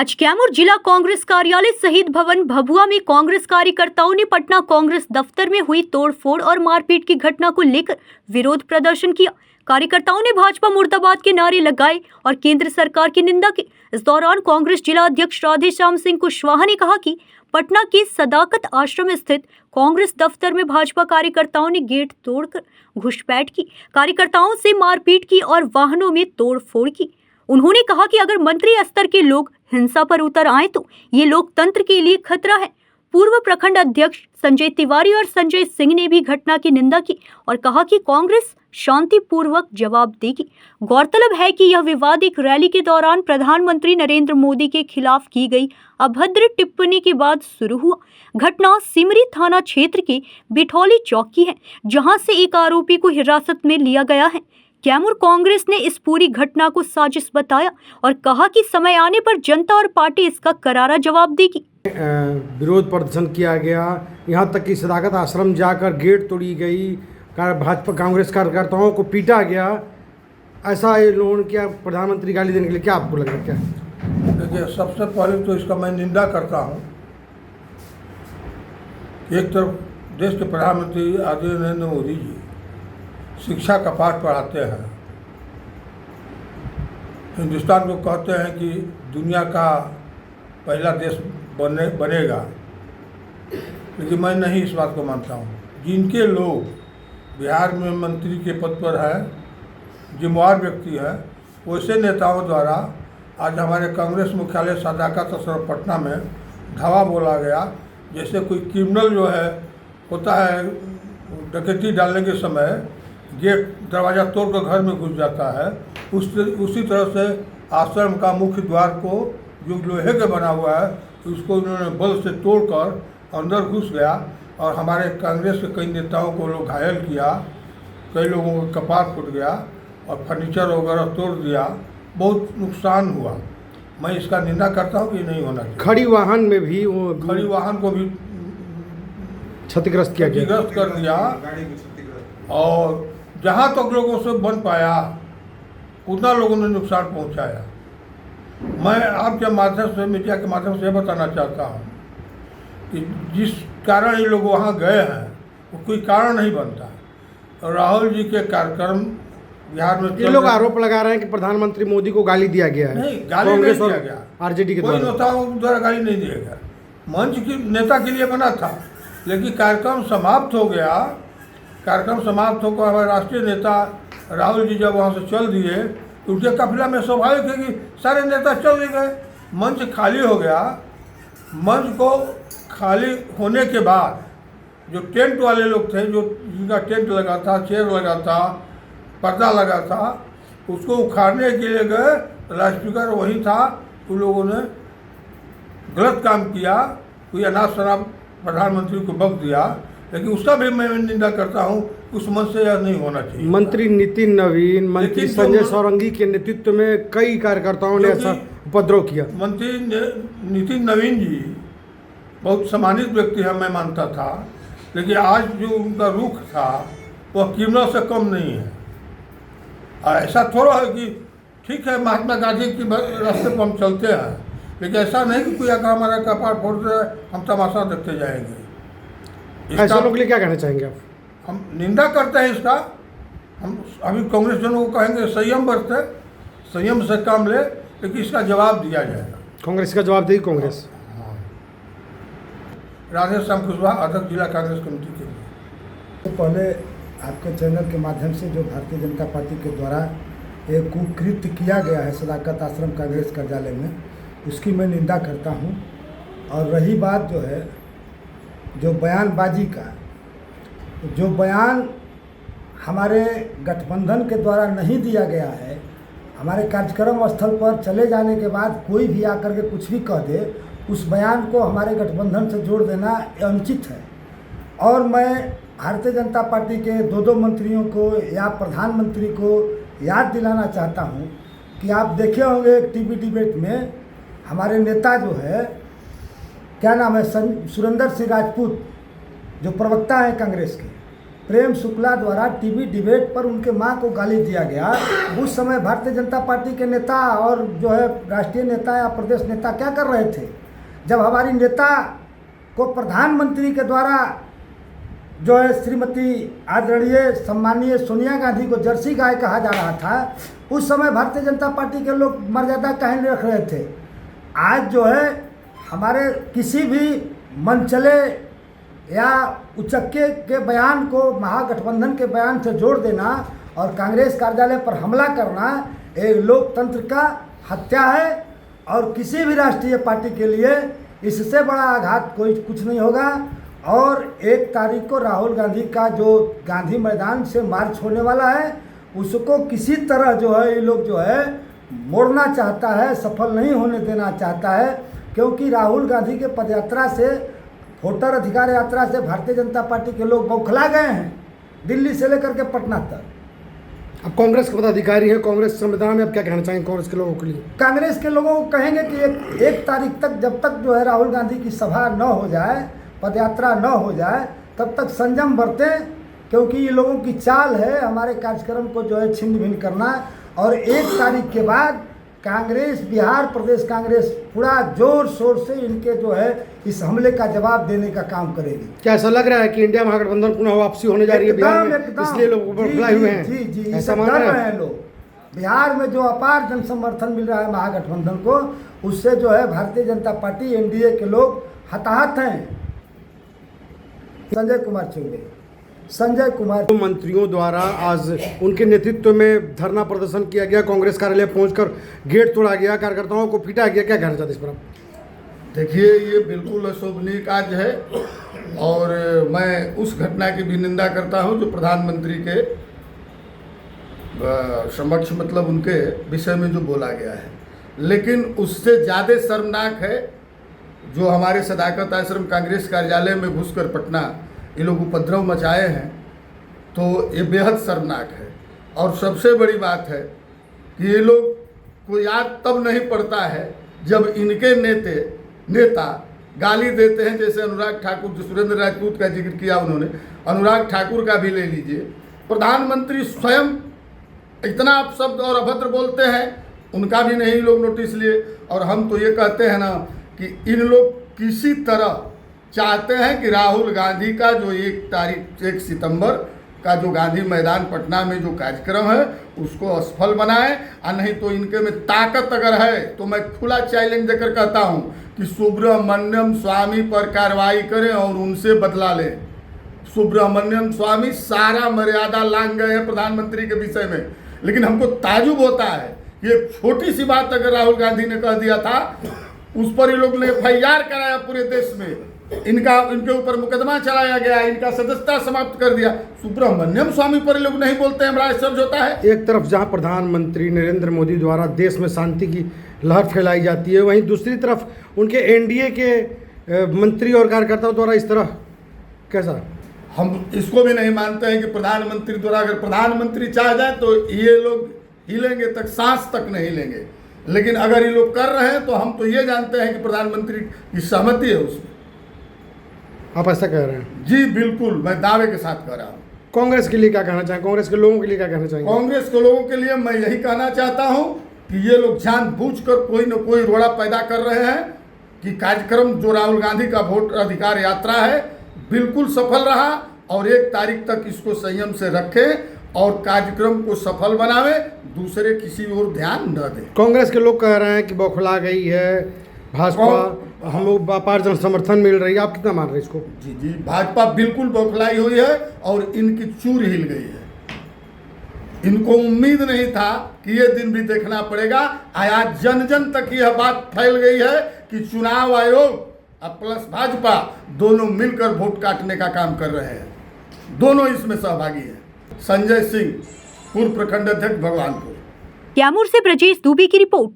आज कैमूर जिला कांग्रेस कार्यालय शहीद भवन भभुआ में कांग्रेस कार्यकर्ताओं ने पटना कांग्रेस दफ्तर में हुई तोड़फोड़ और मारपीट की घटना को लेकर विरोध प्रदर्शन किया। कार्यकर्ताओं ने भाजपा मुर्दाबाद के नारे लगाए और केंद्र सरकार की निंदा की। इस दौरान कांग्रेस जिला अध्यक्ष राधेश्याम सिंह कुशवाहा ने कहा कि पटना के सदाकत आश्रम स्थित कांग्रेस दफ्तर में भाजपा कार्यकर्ताओं ने गेट तोड़कर घुसपैठ की, कार्यकर्ताओं से मारपीट की और वाहनों में तोड़फोड़ की। उन्होंने कहा कि अगर मंत्री स्तर के लोग हिंसा पर उतर आए तो ये लोकतंत्र के लिए खतरा है। पूर्व प्रखंड अध्यक्ष संजय तिवारी और संजय सिंह ने भी घटना की निंदा की और कहा कि कांग्रेस शांतिपूर्वक जवाब देगी। गौरतलब है कि यह विवाद एक रैली के दौरान प्रधानमंत्री नरेंद्र मोदी के खिलाफ की गई अभद्र टिप्पणी के बाद शुरू हुआ। घटना सिमरी थाना क्षेत्र के बिठौली चौक की है, जहां से एक आरोपी को हिरासत में लिया गया है। कैमूर कांग्रेस ने इस पूरी घटना को साजिश बताया और कहा कि समय आने पर जनता और पार्टी इसका करारा जवाब देगी। विरोध प्रदर्शन किया गया, यहाँ तक कि सदाकत आश्रम जाकर गेट तोड़ी गई, भाजपा कांग्रेस कार्यकर्ताओं को पीटा गया। ऐसा ये लोगों ने किया प्रधानमंत्री गाली देने के लिए। क्या आपको लग रहा है? क्या देखिए, सबसे पहले तो इसका मैं निंदा करता हूँ। एक तरफ देश के प्रधानमंत्री आदरणीय नरेंद्र मोदी जी शिक्षा का पाठ पढ़ाते हैं, हिंदुस्तान को कहते हैं कि दुनिया का पहला देश बनेगा, लेकिन मैं नहीं इस बात को मानता हूँ। जिनके लोग बिहार में मंत्री के पद पर है, जिम्मेवार व्यक्ति है, वैसे नेताओं द्वारा आज हमारे कांग्रेस मुख्यालय सदाकत आश्रम पटना में धावा बोला गया, जैसे कोई क्रिमिनल जो है होता है डकैती डालने के समय गेट दरवाज़ा तोड़कर घर में घुस जाता है, उसी तरह से आश्रम का मुख्य द्वार को जो लोहे का बना हुआ है उसको उन्होंने बल से तोड़कर अंदर घुस गया और हमारे कांग्रेस के कई नेताओं को लोग घायल किया, कई लोगों का कपार फूट गया और फर्नीचर वगैरह तोड़ दिया, बहुत नुकसान हुआ। मैं इसका निंदा करता हूँ कि नहीं होना चाहिए। खड़ी वाहन में भी खड़ी वाहन को भी क्षतिग्रस्त किया गया, क्षतिग्रस्त कर दिया और जहाँ तक लोगों से बन पाया उतना लोगों ने नुकसान पहुँचाया। मैं आपके माध्यम से, मीडिया के माध्यम से यह बताना चाहता हूँ कि जिस कारण ये लोग वहाँ गए हैं वो कोई कारण नहीं बनता। राहुल जी के कार्यक्रम बिहार में ये लोग आरोप लगा रहे हैं कि प्रधानमंत्री मोदी को गाली दिया गया है। नहीं, गाली नहीं दिया गया, आरजेडी के कोई नेताओं द्वारा गाली नहीं दिया गया। मंच की नेता के लिए बना था, लेकिन कार्यक्रम समाप्त हो गया। कार्यक्रम समाप्त होकर हमारे राष्ट्रीय नेता राहुल जी जब वहाँ से चल दिए तो उनके काफिला में स्वाभाविक है कि सारे नेता चल गए, मंच खाली हो गया। मंच को खाली होने के बाद जो टेंट वाले लोग थे, जो जिनका टेंट लगा था, चेयर लगा था, पर्दा लगा था, उसको उखाड़ने के लिए गए। लाउडस्पीकर वही था। उन लोगों ने गलत काम किया, कोई अनाप शनाप प्रधानमंत्री को बक दिया, लेकिन उसका भी मैं निंदा करता हूँ। उस मन से यह नहीं होना चाहिए। मंत्री नितिन नवीन, मंत्री संजय सौरंगी के नेतृत्व में कई कार्यकर्ताओं ने ऐसा उपद्रव किया। मंत्री नितिन नवीन जी बहुत सम्मानित व्यक्ति है, मैं मानता था, लेकिन आज जो उनका रुख था वह क्रिमिनल से कम नहीं है। ऐसा थोड़ा है कि ठीक है महात्मा गांधी के रास्ते पर हम चलते हैं, लेकिन ऐसा नहीं कि कोई अगर हमारा कपार फोड़ दे हम तमाशा देखते जाएंगे। ऐसा लोगों के लिए क्या कहना चाहेंगे आप? हम निंदा करते हैं इसका। हम अभी कांग्रेस जनों को कहेंगे संयम बरते, संयम से काम ले, लेकिन इसका जवाब दिया जाएगा। कांग्रेस का जवाब देगी कांग्रेस। हाँ। राधेश्याम कुशवाहा, अध्यक्ष जिला कांग्रेस कमेटी के लिए। तो पहले आपके चैनल के माध्यम से जो भारतीय जनता पार्टी के द्वारा एक कुकृत्य किया गया है सदाकत आश्रम कांग्रेस कार्यालय में, उसकी मैं निंदा करता हूं। और रही बात जो है जो बयानबाजी का, जो बयान हमारे गठबंधन के द्वारा नहीं दिया गया है, हमारे कार्यक्रम स्थल पर चले जाने के बाद कोई भी आकर के कुछ भी कह दे, उस बयान को हमारे गठबंधन से जोड़ देना अनुचित है। और मैं भारतीय जनता पार्टी के दो मंत्रियों को या प्रधानमंत्री को याद दिलाना चाहता हूं कि आप देखे होंगे एक टीवी डिबेट में हमारे नेता जो है, क्या नाम है, सुरेंद्र सिंह राजपूत, जो प्रवक्ता हैं कांग्रेस के, प्रेम शुक्ला द्वारा टीवी डिबेट पर उनके मां को गाली दिया गया, उस समय भारतीय जनता पार्टी के नेता और जो है राष्ट्रीय नेता या प्रदेश नेता क्या कर रहे थे? जब हमारी नेता को प्रधानमंत्री के द्वारा जो है श्रीमती आदरणीय सम्मानीय सोनिया गांधी को जर्सी गाय कहा जा रहा था, उस समय भारतीय जनता पार्टी के लोग मर्यादा काहे नहीं रख रहे थे? आज जो है हमारे किसी भी मनचले या उचक्के के बयान को महागठबंधन के बयान से जोड़ देना और कांग्रेस कार्यालय पर हमला करना एक लोकतंत्र का हत्या है और किसी भी राष्ट्रीय पार्टी के लिए इससे बड़ा आघात कोई कुछ नहीं होगा। और 1 तारीख को राहुल गांधी का जो गांधी मैदान से मार्च होने वाला है, उसको किसी तरह जो है ये लोग जो है मोड़ना चाहता है, सफल नहीं होने देना चाहता है, क्योंकि राहुल गांधी के पदयात्रा से, वोटर अधिकार यात्रा से भारतीय जनता पार्टी के लोग बौखला गए हैं, दिल्ली से लेकर के पटना तक। अब कांग्रेस के पदाधिकारी हैं, कांग्रेस संविधान में अब क्या कहना चाहेंगे कांग्रेस के लोगों के लिए? कांग्रेस के लोगों को कहेंगे कि एक तारीख तक जब तक जो है राहुल गांधी की सभा न हो जाए, पदयात्रा न हो जाए, तब तक संयम बरतें, क्योंकि ये लोगों की चाल है हमारे कार्यक्रम को जो है छिन्न भिन्न करना। और 1 तारीख के बाद कांग्रेस, बिहार प्रदेश कांग्रेस पूरा जोर शोर से इनके जो है इस हमले का जवाब देने का काम करेगी। क्या ऐसा लग रहा है कि इंडिया महागठबंधन पुनः वापसी होने जा रही है बिहार में, इसलिए लोग बौखलाए हुए हैं? जी, ऐसा डर मान रहे हैं लोग। बिहार में जो अपार जन समर्थन मिल रहा है महागठबंधन को, उससे जो है भारतीय जनता पार्टी, एनडीए के लोग हताहत हैं। संजय कुमार मंत्रियों द्वारा आज उनके नेतृत्व में धरना प्रदर्शन किया गया, कांग्रेस कार्यालय पहुंचकर गेट तोड़ा गया, कार्यकर्ताओं को पीटा गया, क्या कहना चाहते इस पर आप? देखिए, ये बिल्कुल अशोभनीय कार्य है और मैं उस घटना की भी निंदा करता हूं जो प्रधानमंत्री के समक्ष, मतलब उनके विषय में जो बोला गया है। लेकिन उससे ज़्यादा शर्मनाक है जो हमारे सदाकत आश्रम कांग्रेस कार्यालय में घुसकर पटना ये लोग उपद्रव मचाए हैं, तो ये बेहद शर्मनाक है। और सबसे बड़ी बात है कि ये लोग को याद तब नहीं पड़ता है जब इनके नेता गाली देते हैं, जैसे अनुराग ठाकुर, जो सुरेंद्र राजपूत का जिक्र किया उन्होंने, अनुराग ठाकुर का भी ले लीजिए। प्रधानमंत्री स्वयं इतना अपशब्द और अभद्र बोलते हैं, उनका भी नहीं लोग नोटिस लिए। और हम तो ये कहते हैं ना कि इन लोग किसी तरह चाहते हैं कि राहुल गांधी का जो 1 सितंबर का जो गांधी मैदान पटना में जो कार्यक्रम है उसको असफल बनाएं, और नहीं तो इनके में ताकत अगर है तो मैं खुला चैलेंज देकर कहता हूं कि सुब्रमण्यम स्वामी पर कार्रवाई करें और उनसे बदला लें। सुब्रमण्यम स्वामी सारा मर्यादा लांघ गए हैं प्रधानमंत्री के विषय में, लेकिन हमको ताजुब होता है ये छोटी सी बात अगर राहुल गांधी ने कह दिया था, उस पर ये लोग ने FIR कराया पूरे देश में, इनके ऊपर मुकदमा चलाया गया, इनका सदस्यता समाप्त कर दिया। सुब्रमण्यम स्वामी पर लोग नहीं बोलते हैं, बड़ा आश्चर्य होता है। एक तरफ जहां प्रधानमंत्री नरेंद्र मोदी द्वारा देश में शांति की लहर फैलाई जाती है, वहीं दूसरी तरफ उनके एनडीए के मंत्री और कार्यकर्ताओं द्वारा इस तरह कैसा? हम इसको भी नहीं मानते हैं कि प्रधानमंत्री द्वारा, अगर प्रधानमंत्री चाह जाए तो ये लोग हिलेंगे तक, सांस तक नहीं लेंगे। लेकिन अगर ये लोग कर रहे हैं तो हम तो ये जानते हैं कि प्रधानमंत्री की सहमति है उसमें। आप ऐसा कह रहे हैं? जी बिल्कुल, मैं दावे के साथ कह रहा हूँ। कांग्रेस के लिए क्या कहना चाहेंगे? कांग्रेस के लोगों के लिए क्या कहना चाहेंगे? कांग्रेस के लोगों के लिए मैं यही कहना चाहता हूँ कि ये लोग जानबूझकर कोई न कोई रोड़ा पैदा कर रहे हैं कि कार्यक्रम जो राहुल गांधी का वोट अधिकार यात्रा है बिल्कुल सफल रहा, और 1 तारीख तक इसको संयम से रखें और कार्यक्रम को सफल बनावे, दूसरे किसी और ध्यान न दें। कांग्रेस के लोग कह रहे हैं कि बौखला गई है भाजपा, हम लोग व्यापार जन समर्थन मिल रही है, आप कितना मान रहे हैं इसको? जी, भाजपा बिल्कुल बौखलाई हुई है और इनकी चूर हिल गई है। इनको उम्मीद नहीं था कि ये दिन भी देखना पड़ेगा। आज जन जन तक यह बात फैल गई है कि चुनाव आयोग और प्लस भाजपा दोनों मिलकर वोट काटने का काम कर रहे हैं, दोनों इसमें सहभागी हैं। संजय सिंह, पूर्व प्रखंड अध्यक्ष, भगवानपुर। कैमूर से ब्रजेश दुबे की रिपोर्ट।